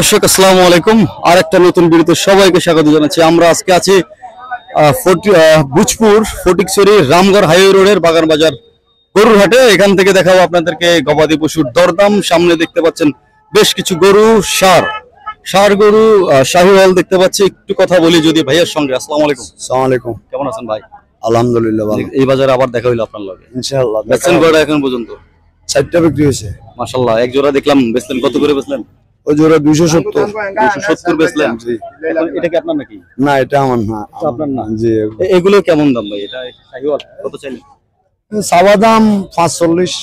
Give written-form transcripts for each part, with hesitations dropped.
দর্শক আসসালামু আলাইকুম। আর একটা নতুন ভিডিওতে সবাইকে স্বাগত জানাচ্ছি। আমরা আজকে আছি ভূজপুর ফটিকছড়ি রামগড় হাইওয়ে রোডের বাগান বাজার গরুর হাটে। এখান থেকে দেখাবো আপনাদেরকে গবাদি পশুর দরদাম। সামনে দেখতে পাচ্ছেন বেশ কিছু গরু, ষাঁড় গরু, শাহিওয়াল দেখতে পাচ্ছি। একটু কথা বলি যদি ভাইয়ের সঙ্গে। আসসালামু আলাইকুম। আসসালামু আলাইকুম। কেমন আছেন ভাই? আলহামদুলিল্লাহ ভালো। এই বাজারে আবার দেখা হইলো আপনার লগে। ইনশাআল্লাহ। বেচছেন কয়টা এখন পর্যন্ত? 4টা বিক্রি হয়েছে। মাশাআল্লাহ। এক জোড়া দেখলাম বেচলেন, কত করে বেচলেন? ওই জোড়া 270। 270 বেচলেন। এটা কি আপনার নাকি? না, এটা আমার না। আপনার না? জি। এগুলো কেমন দাম ভাই? এটা শাহিওয়াল কত চাইলেন? সাবা দাম 45,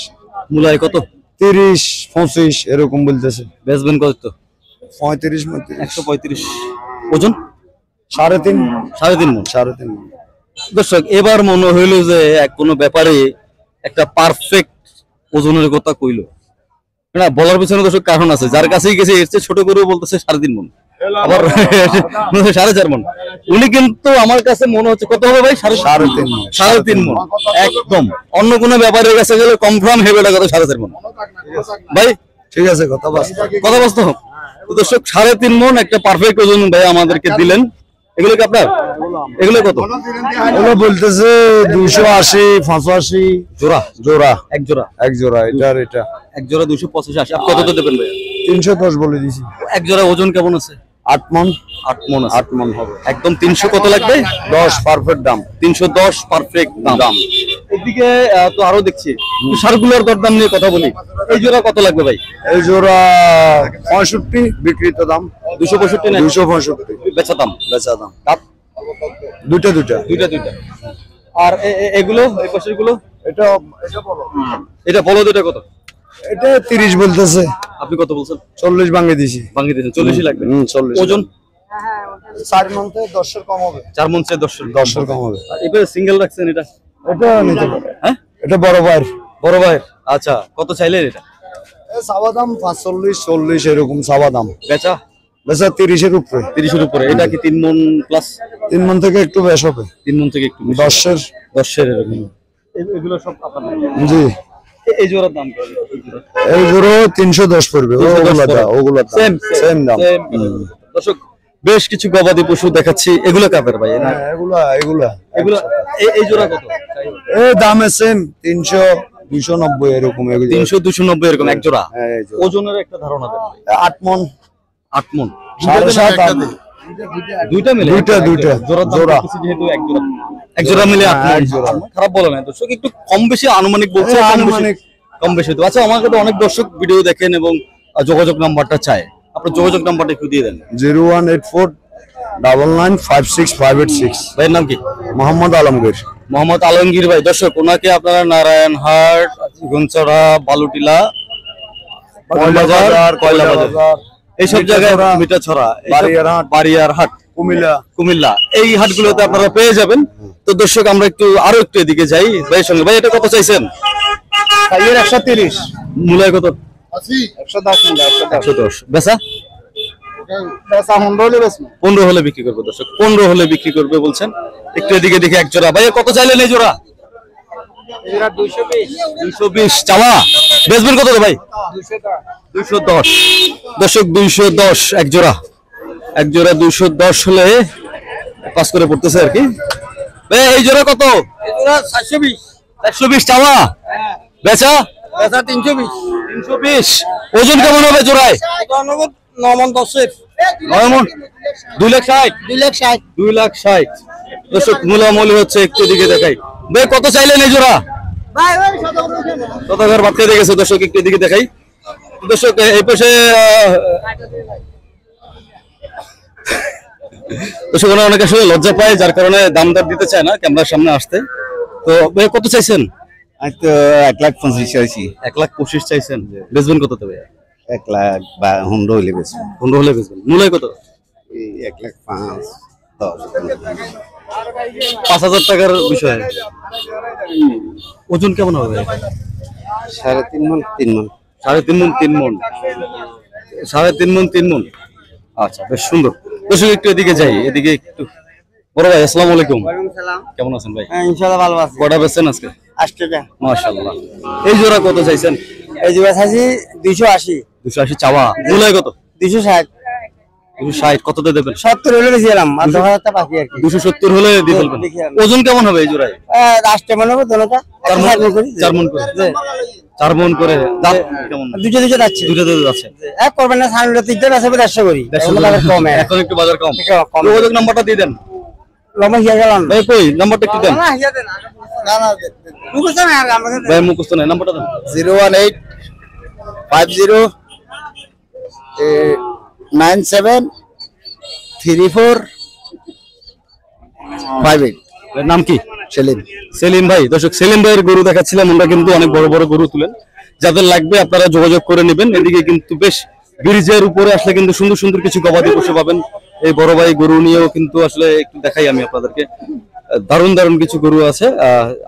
মূলায় কত? 30, 25 এরকম বলতেছে। বেচবেন কত? 35, 135। ওজন 3.5 মণ। 3.5 মণ। দর্শক, এবার মনে হইল যে কোনো ব্যাপারে একটা পারফেক্ট ওজনের কথা কইলো না। বলার পিছনে দর্শক কারণ আছে। যার কাছেই গেছে এর চেয়ে ছোট করে বলতেছে 3.5 মণ, আবার 4.5 মণ। উনি কিন্তু আমার কাছে মনে হচ্ছে কত হবে ভাই? 3.5 মণ। একদম অন্য কোনো ব্যাপারের কাছে গেলে কনফার্ম হবে এটা কত? 4.5 মণ। ভাই ঠিক আছে, কথা বাস্তব। দর্শক 3.5 মণ একটা পারফেক্ট ওজন ভাই আমাদেরকে দিলেন। এগুলো কি আপনার? এগুলো কত? ওগুলো বলতেছে 280, 85 জোড়া। এক জোড়া এটা এক জোড়া 285। আপনি কত দেবেন ভাই? 310 বলে দিছি। এক জোড়া ওজন কেমন আছে? 8 মণ। 8 মণ আছে। 8 মণ হবে একদম। 300 কত লাগবে? 10 পারফেক্ট দাম। 310 পারফেক্ট দাম। এদিকে তো আরো দেখছি ষাঁড়গুলোর দরদাম নিয়ে কথা বলি। এই জোড়া কত লাগবে ভাই? এই জোড়া 65 বিক্রিত দাম। 265 না? 265 বেচা দাম। দাঁত দুইটা। আর এগুলো এই পাশের গুলো? এটা বলো দুইটা কত? এটা 30 বলতেছে। আপনি কত বলছেন? 40 ভাঙে দিয়েছি। 40 লাগবে। 40। ওজন 4 মণ থেকে 10 এর কম হবে। 4 মণ থেকে 10 এর কম হবে। আর এবারে সিঙ্গেল রাখছেন এটা? এটা নিতে পারে। হ্যাঁ, এটা বড় ভাই। আচ্ছা, কত চাইলেন এটা? সাবা দাম 45, 40 এরকম সাবা দাম। বেচা 30 এর উপরে। 30 এর উপরে। এটা কি 3 মণ প্লাস? 3 মণ থেকে একটু বেশ হবে। 3 মণ থেকে একটু 10 এর এরকম। এগুলো সব আপনার? জি। এই জোড়ার দাম কত? এই জোড়া 310 পড়বে। ওগুলা সেম দাম। দর্শক, বেশ কিছু গবাদি পশু দেখাচ্ছি। এগুলো কাপের ভাই? না, এগুলা এই জোড়া কত? এই দামে সেম 300, 290 এরকম। 300, 290 এরকম এক জোড়া। ওজনের একটা ধারণা দেন। 8 মণ। 8 মণ। 7.5 দুইটা মিলে? দুইটা জোড়া। যেহেতু এক জোড়া মিলে 8 মণ। খারাপ বলে না দর্শক, একটু কম বেশি আনুমানিক বলছে। কম বেশি তো আচ্ছা। আমাকে তো অনেক দর্শক ভিডিও দেখেন এবং যোগাযোগ নাম্বারটা চায়। আপনার যোগাযোগ নাম্বারটা একটু দিয়ে দেন। 01849956586। ভাইয়ের নাম কি? মোহাম্মদ আলমগীর ভাই। দর্শক, ওনাকে আপনারা নারায়ণহাট, গুনচড়া, বালুটিলা, কয়লা বাজার এইসব জায়গায়, মিঠাছড়া, বাড়িয়ারহাট, কুমিল্লা এই হাটগুলোতে আপনারা পেয়ে যাবেন। তো দর্শক, আমরা আরো একটু এদিকে যাই ভাইয়ের সঙ্গে। ভাই, এটা কত চাইছেন? 130। মূলায় কত? 110। বেচা 15 হলে বিক্রি করবো। দর্শক, 15 হলে বিক্রি করবে বলছেন। একটু এদিকে দেখে এক জোড়া। ভাইয়া কত চাইলেন এই জোড়া? 220 চাওয়া। বেচবেন কত ভাই? 210। দর্শক, 210 এক জোড়া 210 হলে 5 করে পড়তেছে আর কি। এই জোড়া কত? 420 চাওয়া। বেচা 320। ওজন কেমন হবে জোড়ায়? 9 মণ 10-এর। 9 মণ। 2,60,000। দর্শক, মূলামূলি হচ্ছে। একটু দিকে দেখাই। ভাই, কত চাইলেন এই জোড়া? কত ঘর বাদ দিয়ে গেছে। দর্শক, একটু দিকে দেখাই। দর্শক, এই পাশে দর্শক অনেক আসলে লজ্জা পায়, যার কারণে দাম দর দিতে চায় না ক্যামেরার সামনে আসতে। তো ভাই, কত চাইছেন? 1,25,000 চাইছি। 1,25,000 চাইছেন। বেচবেন কত তবে? 1,15 হলে বেচবেন। 15 হলে বেচবেন। মূলায় কত? 1,05,10। 5,000 টাকার বিষয়। ওজন কেমন হবে? 3.5 মণ। 3 মণ। 3.5 মণ। 3.5 মণ। আচ্ছা, বেশ সুন্দর। দর্শক, একটু এদিকে যাই। এদিকে একটু। বড় ভাই, আসসালামু আলাইকুম। কেমন আছেন ভাই? ইনশাআল্লাহ ভালো আছি। কটা বেচছেন আজকে? 8 টাকা। মাশাআল্লাহ। এই জোড়া কত চাইছেন? এই জোড়া চাইছি 280। 280 চাওয়া। মূলায় কত? 260। 260 কততে দেবেন? 70 হলে বেশিলাম আর 10,000 বাকি আর কি। 270 হলে দিয়ে ফেলবেন। ওজন কেমন হবে এই জোড়ায়? লাস্টে মনে হবে দোনোটা 4 মণ করে। 4 মণ করে। দাম কেমন? দুটো যাচ্ছে। দুটো যাচ্ছে। এক করবেন না, সামনে তিনটা আছে 150 করি। কম এখন একটু বাজার কম। কম। যোগাযোগ নাম্বারটা দিয়ে দেন। লম্বা হিয়া গেলাম ভাই কই নাম্বারটা একটু দেন। না হিয়া দেন। না মুখস্থ না আর আমাদের ভাই মুখস্থ নাই, নাম্বারটা দেন। 018 50 97 34 58। এর নাম কি? সেলিম। সেলিম ভাই। দর্শক সেলিম ভাইয়ের গরু দেখাচ্ছিলাম আমরা, কিন্তু অনেক বড় বড় গরু তুলেন। যাদের লাগবে আপনারা যোগাযোগ করে নেবেন। এদিকে কিন্তু বেশ ব্রিজের উপরে আসলে কিন্তু সুন্দর সুন্দর কিছু গবাদি পশু পাবেন। এই বড় ভাই গরু নিয়েও কিন্তু আসলে একটু দেখাই আমি আপনাদেরকে। দারুণ দারুণ কিছু গরু আছে,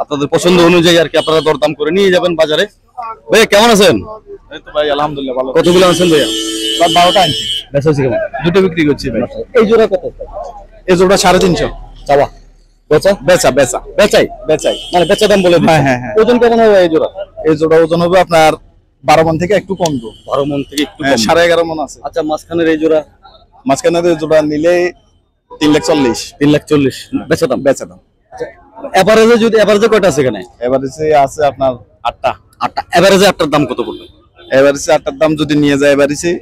আপনাদের পছন্দ অনুযায়ী আর কি আপনারা দরদাম করে নিয়ে যাবেন বাজারে। ভাই কেমন আছেন? এই তো ভাই আলহামদুলিল্লাহ ভালো। কতগুলো আছেন ভাইয়া? 12টা আনছি। বেচা হচ্ছে কেমন? দুটো বিক্রি করছি ভাই। এই জোড়া কত? এই জোড়া 350 চাওয়া বেচা বেচা বেচা বেচাই বেচাই। মানে বেচা দাম বলে দিচ্ছেন। হ্যাঁ, হ্যাঁ। ওজন কেমন হবে এই জোড়া? এই জোড়া ওজন হবে আপনার 12 মণ থেকে একটু কম। 12 মণ থেকে একটু কম। 11.5 মণ আছে। আচ্ছা মাঝখানের এই জোড়া? মাঝখানে এই জোড়া নিলে 340। 340 বেচা দাম। বেচা দাম। এভারেজে যদি এভারেজে কয়টা আছে এখানে? এভারেজে আছে আপনার 8টা। 8টা। এভারেজে 8টার দাম কত পড়বে? এভারেজে 8টার দাম যদি নিয়ে যায় এভারেজে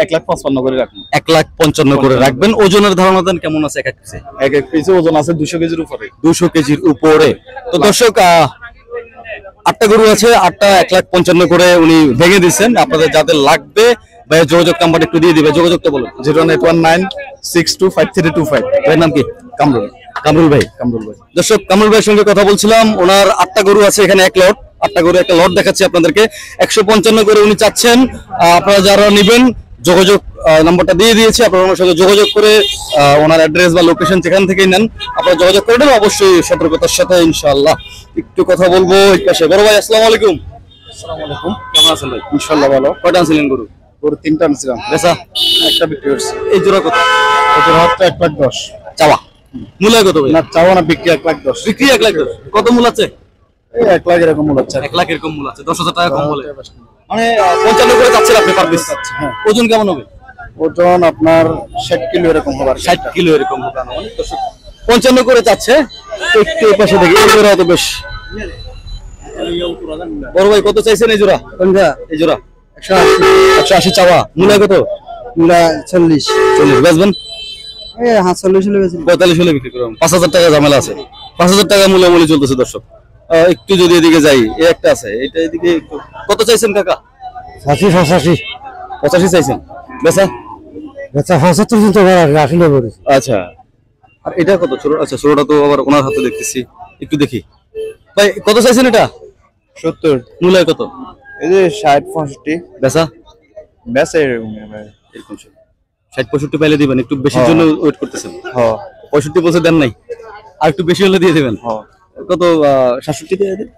1,55,000 করে রাখুন। 1,55,000 করে রাখবেন। ওজনের ধারণা দেন কেমন আছে এক এক পিসে? এক এক পিসে ওজন আছে 200 কেজির উপরে। 200 কেজির উপরে। তো দর্শক 8টা গরু আছে, 8টা 1,55,000 করে উনি ভেঙে দিচ্ছেন। আপনাদের যাদের লাগবে ভাই যোগাযোগ নাম্বার একটু দিয়ে দিবে। যোগাযোগটা বলুন। 08196253225। ভাইয়ের নাম কি? কামরুল। কামরুল ভাই। কামরুল ভাই। দর্শক কামরুল ভাইয়ের সঙ্গে কথা বলছিলাম। ওনার 8টা গরু আছে এখানে, এক লট। 8টা গরু একটা লট দেখাচ্ছি আপনাদেরকে। 155 করে উনি চাচ্ছেন। আপনারা যারা নেবেন যোগাযোগ নাম্বারটা দিয়ে দিয়েছি, আপনারা ওনার সঙ্গে যোগাযোগ করে ওনার অ্যাড্রেস বা লোকেশন যেখান থেকেই নেন আপনারা যোগাযোগ করে নেবেন অবশ্যই সতর্কতার সাথে ইনশাআল্লাহ। একটু কথা বলবো এই পাশে। বড় ভাই আসসালামু আলাইকুম। আসসালামু আলাইকুম। কেমন আছেন ভাই? ইনশাআল্লাহ ভালো। কয়টা আনছিলেন গরু? গরু 3টা আনছিলাম। বেচা? একটা বিক্রি করছি। এই জোড়া কত? ওটার হাতটা 1,10,000। চাওয়া মূল্য কত ভাই? না চাওয়া না, বিক্রি 1,10,000। বিক্রি 1,00,000। কত মূল আছে? এই 1,00,000 এরকম মূল্য হচ্ছে। 1,00,000 এরকম মূল আছে। 10,000 টাকা কম বলে মানে 55 করে চাচ্ছেন আপনি পার পিস। হ্যাঁ। ওজন কেমন হবে? ওজন আপনার 60 কিলো এরকম হবে। 60 কিলো এরকম হবে। 55 করে চাচ্ছে। একটু এই পাশে দেখি এই জোড়া তো বেশ। বড় ভাই কত চাইছেন এই জোড়া? কোনটা? এই জোড়া 180 চাওয়া। মূল্য কত? 40 40 বেচবেন? এই 40 হলে বেশি 45 হলে বিক্রি করুন। 5,000 টাকা ঝামেলা আছে। 5,000 টাকা মূল্য চলতেছে দর্শক। একটু যদি এদিকে যাই, এই একটা আছে, এটা এদিকে কত চাইছেন কাকা? 85 85 চাইছেন। বেচা? বেচা 75 কিন্তু রাখলে পড়ে। আচ্ছা। আর এটা কত? ছোট? আচ্ছা ছোটটা তো আবার ওনার হাতে দেখতেছি, একটু দেখি। ভাই কত চাইছেন এটা? 70। মূল্য কত? এই যে 60-65। বেচা? বেচা এরকম ভাই। এরকম 60-65 পাইলে দিবেন। একটু বেশির জন্য ওয়েট করতেছেন। হ্যাঁ 65 বলছে দেন নাই, আর একটু বেশি হলে দিয়ে দেবেন। হ্যাঁ। কত? 67 দিয়ে দেন।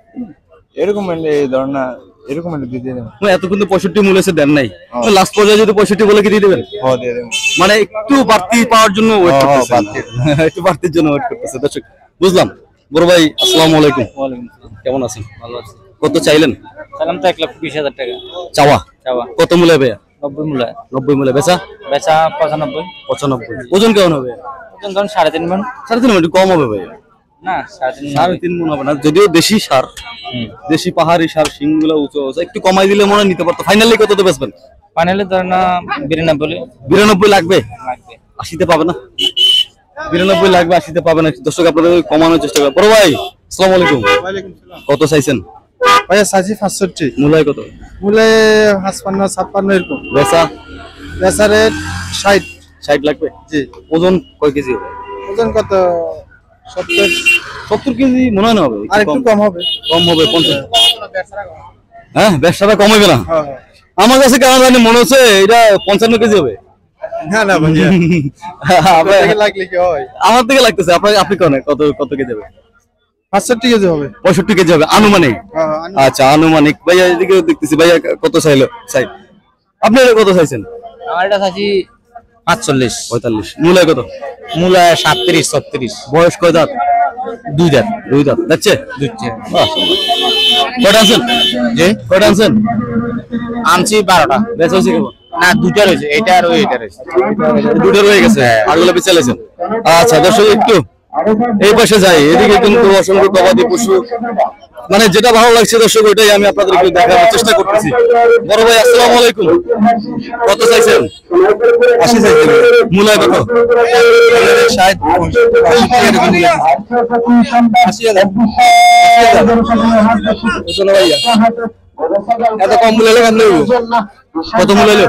এরকম মানে ধরুন না, এরকম মানে দিয়ে দেবেন। এত কিন্তু 65 মূল্য এসে দেন নাই। লাস্ট পর্যায়ে যদি 65 বলে কি দিয়ে দেবেন? হ্যাঁ দিয়ে দেবেন। মানে একটু বাড়তি পাওয়ার জন্য ওয়েট হ্যাঁ, করতেছেন। একটু বাড়তির জন্য ওয়েট করতেছে দর্শক। বুঝলাম। বড় ভাই আসসালামু আলাইকুম। কেমন আছেন? ভালো আছে। কত চাইলেন? সালাম তো 1,20,000 টাকা চাওয়া? চাওয়া কত মূল্য হবে? 90 মূল্য। 90 মূল্য। বেচা? বেচা 95। 95। ওজন কেমন হবে? ওজন ধরুন 3.5 মণ। 3.5 মণ একটু কম হবে ভাই। না 3.5 3.5 মণ হবে না, যদিও দেশি সার, দেশি পাহাড়ি সার, শিংগুলো উঁচু একটু কমাই দিলে মনে হয় নিতে পারতো। ফাইনালি কততে বেচবেন? ফাইনালে ধরুন না 92 92 লাগবে। লাগবে। 80তে পাবে না? 92 লাগবে, 80তে পাবে না। দর্শক আপনাদের কমানোর চেষ্টা করবেন। বড় ভাই আসসালামু আলাইকুম। ওয়ালাইকুম সালাম। কত চাইছেন? ভাই সাজি 65। মূল্য কত? মূলে 55-56 এরকম। বেচা? বেচা রেট 60। 60 লাগবে। জি। ওজন কয় কেজি হবে? ওজন কত? 70। 70 কেজি মনে হয় না হবে। আর একটু কম হবে। কম হবে 50। হ্যাঁ ব্যবসাটা কম হবে না? হ্যাঁ। আমার কাছে কেন জানি মনে হচ্ছে এটা 55 কেজি হবে। না না ভাইয়া। আপনার- আপনাকে লাগলে কি হয়? আমার থেকে লাগতেছে। আপনি কোন কত কেজি হবে? 65 কেজি হবে। 65 কেজি হবে আনুমানিক। হ্যাঁ আচ্ছা আনুমানিক। ভাইয়া এদিকে দেখতেছি, ভাইয়া কত চাইলো? আপনি এটা কত চাইছেন? আমার এটা চাচ্ছি 45। 45। মূল্য কত? মূল্য 37-36। বয়স কয় দাঁত? 2 দাঁত। 2 দাঁত। যাচ্ছে? কয়টা আনছেন? জি কয়টা আনছেন? আনছি 12টা। বেচা হয়েছে কেমন? না দুটো রয়েছে, এটা আর ওইটা রয়েছে। দুটো রয়ে গেছে, আরগুলো বেচালেছেন। আচ্ছা দর্শক একটু এই পাশে যাই, এদিকে কিন্তু অসংখ্য গবাদি পশু, মানে যেটা ভালো লাগছে দর্শক ওইটাই আমি আপনাদেরকে দেখানোর চেষ্টা করতেছি। বড় ভাই আসসালামু আলাইকুম, কত চাইছেন? 80 চাইছেন। মূলায় কত? 60 এত কম মূল্য কেন নেব? কত মূল্য হলো?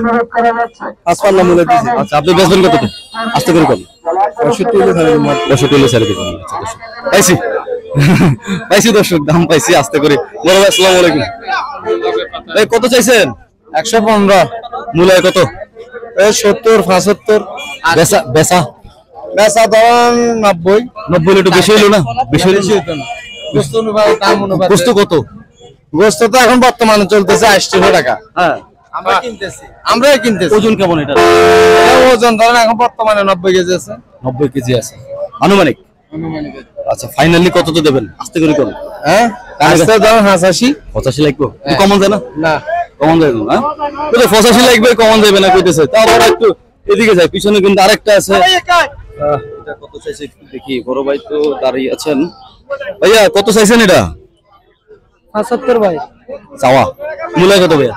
55 মূল্য দিয়েছে। আচ্ছা আপনি বেচবেন কত? আস্তে করে কম। 65 হলে ছাড়ে দিন। 65 হলে ছেড়ে দেবেন। আচ্ছা দর্শক পাইছি পাইছি দর্শক, দাম পাইছি আস্তে করে। বড় ভাই আসসালামু আলাইকুম, এই কত চাইছেন? 115। মূলায় কত? 70 75। বেচা বেচা বেচা দাম 90। 90 একটু বেশি হলো না? বেশি হলো গোস্ত অনুপাতে দাম অনুপাতে। গোস্ত কত? গোস্ত তো এখন বর্তমানে চলতেছে 80 টাকা। হ্যাঁ আমরা কিনতেছি, আমরাই কিনতেছি। ওজন কেমন এটা? এটা ওজন ধরেন এখন বর্তমানে 90 কেজি আছে। 90 কেজি আছে আনুমানিক। আচ্ছা ফাইনালি কত তো দেবেন? আস্তে করে করুন। হ্যাঁ আস্তে ধরেন 85। 85 লাগবে? কমন যায় না? না কমন যায় না? তো 85 লাগবে, কমন যাবে না কইতেছে। তারপর একটু এদিকে যাই, পিছনে কিন্তু আরেকটা আছে। এটা কত চাইছে একটু দেখি। বড় ভাই তো দাঁড়িয়ে আছেন। ভাইয়া কত চাইছেন এটা? 75 ভাই, চাওয়া মূল্য কত ভাইয়া?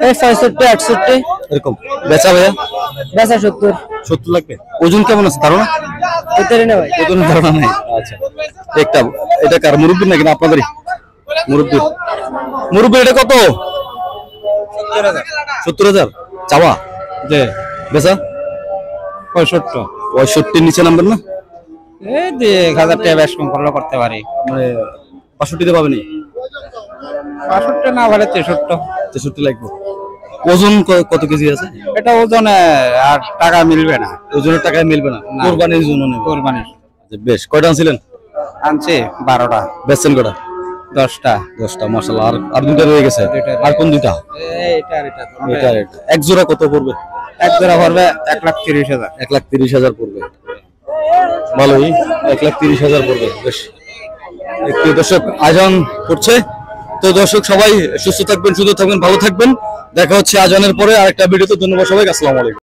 এই 65 68, এরকম বেচা ভাইয়া? বেচা 70। 70 লাগবে। ওজন কেমন আছে ধারণা? এটারই না ভাই। ওজনের ধারণা নাই। আচ্ছা একটা এটা কার মুরব্বি নাকি না আপনাদেরই? মুরব্বি। মুরব্বি এটা কত? 70,000 চাওয়া। যে বেচা 65। 65 নিচে নামবেন না? এই যে 1000 টাকা বেশ কম করলে করতে পারি। মানে 65 পাবেনি? 65 না বলে 63। 63 লাগবে। ওজন কত কেজি আছে? এটা ওজনে আর টাকা মিলবে না। ওজনের টাকায় মিলবে না, না। কোরবানির জন্য নেবে। কোরবানির আচ্ছা, বেশ কয়টা আনছিলেন? আনছে 12টা। বেচছেন কয়টা? 10টা। 10টা মাশাআল্লাহ। আর দুইটা রয়ে গেছে। দুইটা আর কোন দুইটা? এটা আর এটা। এটা এটা। এক জোড়া কত পড়বে? এক জোড়া পড়বে 1,30,000। 1,30,000 পড়বে। ভালোই, 1,30,000 পড়বে। বেশ একটু দর্শক আজান করছে, তো দর্শক সবাই সুস্থ থাকবেন, সুন্দর থাকবেন, ভালো থাকবেন। দেখা হচ্ছে আজানের পরে আরেকটা ভিডিওতে। ধন্যবাদ সবাইকে, আসসালামু আলাইকুম।